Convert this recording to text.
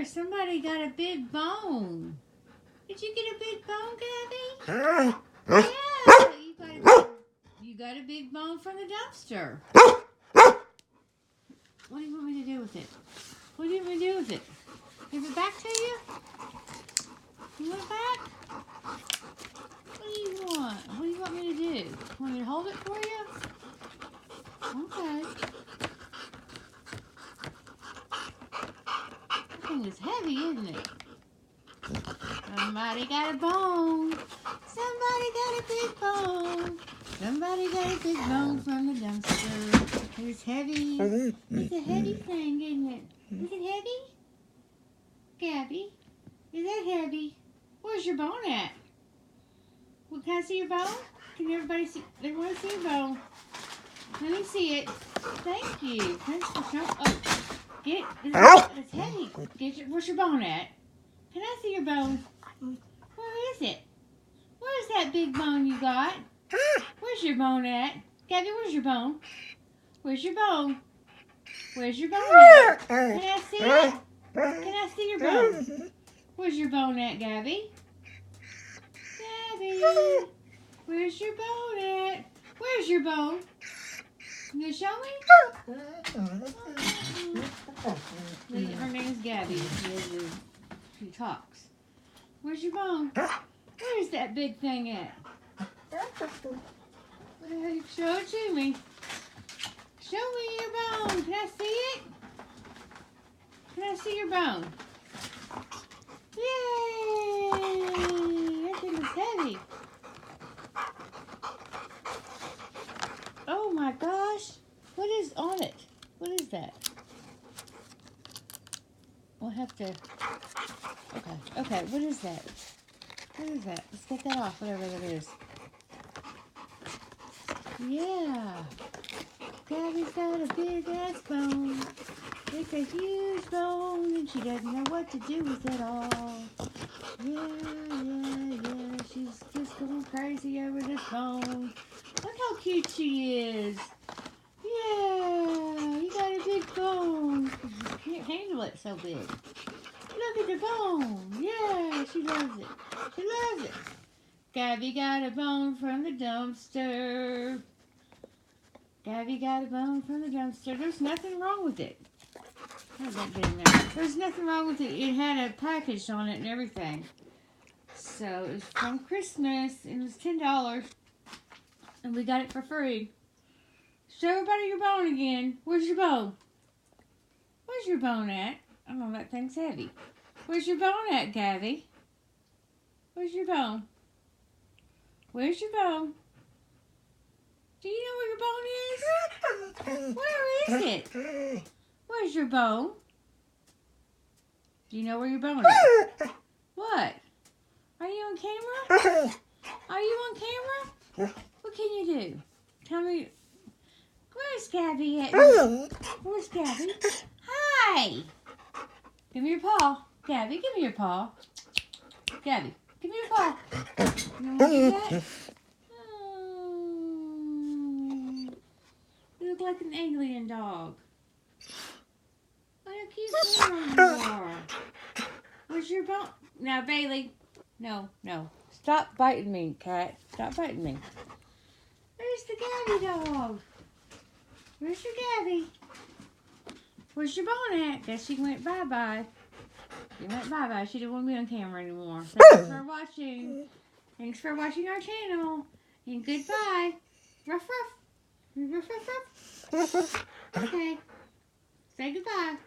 somebody got a big bone. Did you get a big bone, Gabby? Yeah, you got a big bone from the dumpster. What do you want me to do with it? What do you want me to do with it? Give it back to you? You want it back? What do you want? What do you want me to do? Want me to hold it for you? Okay. That thing is heavy, isn't it? Somebody got a bone. Somebody got a big bone. Somebody got a big bone from the dumpster. It's heavy. It's a heavy thing, isn't it? Is it heavy? Gabby, is that heavy? Where's your bone at? Well, can I see your bone? Can everybody see? They want to see your bone. Let me see it. Thank you. Thanks for showing. Oh, it's heavy. Where's your bone at? Can I see your bone? Where is it? Where's that big bone you got? Where's your bone at? Gabby, where's your bone? Where's your bone? Where's your bone at? Can I see it? Can I see your bone? Where's your bone at, Gabby? Gabby, where's your bone at? Where's your bone? You gonna show me? Her name's Gabby. She talks. Where's your bone? Where's that big thing at? Show it to me. Show me your bone. Can I see it? Can I see your bone? Yay! That thing is heavy. Oh my gosh. What is on it? What is that? We'll have to... Okay, what is that? What is that? Let's get that off, whatever that is. Yeah. Gabby's got a big ass bone. It's a huge bone and she doesn't know what to do with it all. Yeah. She's just going crazy over this bone. Look how cute she is. Yeah, you got a big bone. You can't handle it so big. Look at the bone. Yeah, she loves it. She loves it. Gabby got a bone from the dumpster. Gabby got a bone from the dumpster. There's nothing wrong with it. How's that getting there? There's nothing wrong with it. It had a package on it and everything. So it was from Christmas and it was $10. And we got it for free. Show everybody your bone again. Where's your bone? Where's your bone at? I don't know, that thing's heavy. Where's your bone at, Gabby? Where's your bone? Where's your bone? Do you know where your bone is? Where is it? Where's your bone? Do you know where your bone is? What? Are you on camera? Are you on camera? What can you do? Tell me. Where's Gabby at? Where's Gabby? Hi! Give me your paw. Gabby, give me your paw. Gabby, give me your paw. You want to do that? You look like an alien dog. What a cute little you are. Where's your bone? Now, Bailey. No. Stop biting me, cat. Stop biting me. Where's the Gabby dog? Where's your Gabby? Where's your bone at? Guess she went bye-bye. She went bye-bye. She didn't want to be on camera anymore. Thanks for watching. Thanks for watching our channel. And goodbye. Ruff, ruff. Ruff, ruff, ruff. Okay. Say goodbye.